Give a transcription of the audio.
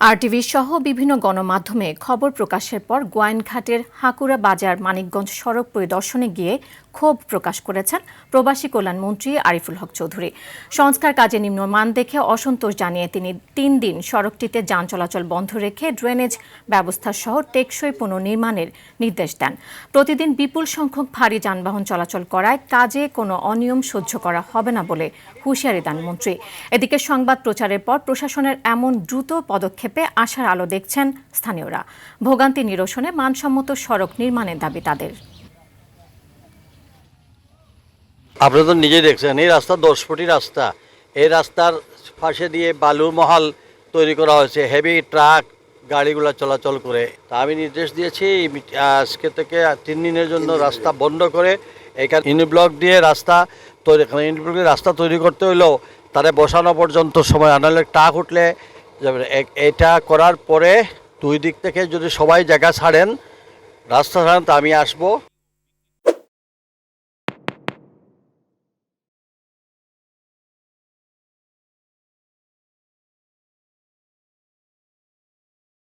RTV সহ বিভিন্ন গণমাধ্যমে খবর প্রকাশের পর গোয়াইনঘাটের হাকুরা বাজার মানিকগঞ্জ সড়ক পরিদর্শনে গিয়ে ক্ষোভ প্রকাশ করেছেন প্রবাসী কল্যাণ মন্ত্রী আরিফুল হক চৌধুরী। সংস্কার কাজে নিম্নমান দেখে অসন্তোষ জানিয়ে তিনি 3 দিন সড়কটিতে যান চলাচল বন্ধ রেখে ড্রেনেজ ব্যবস্থা সহ টেকসই পুনর্নির্মাণের নির্দেশ দেন। প্রতিদিন বিপুল সংখ্যক ভারী যানবাহন চলাচল করায় কাজে কোনো অনিয়ম সহ্য করা হবে না বলে হুঁশিয়ারি দেন মন্ত্রী। এদিকে সংবাদ প্রচারের পর প্রশাসনের এমন দ্রুত পদক্ষেপে আশার আলো দেখছেন স্থানীয়রা। ভোগান্তি নিরসনে মানসম্মত সড়ক নির্মাণের দাবি তাদের। আপনারা তো নিজেই দেখছেন, এই রাস্তা 10 ফুটি রাস্তা। এই রাস্তার পাশে দিয়ে বালুর মহল তৈরি করা হয়েছে, হেভি ট্রাক গাড়িগুলো চলাচল করে। তা আমি নির্দেশ দিয়েছি আজকে থেকে 3 দিনের জন্য রাস্তা বন্ধ করে এখানে ইউনিব্লক দিয়ে রাস্তা তৈরি করতে হইলেও তারা বসানো পর্যন্ত সময় আনালে ট্রাক উঠলে এটা করার পরে 2 দিক থেকে যদি সবাই জায়গা ছাড়েন, রাস্তা ছাড়েন, তা আমি আসবো।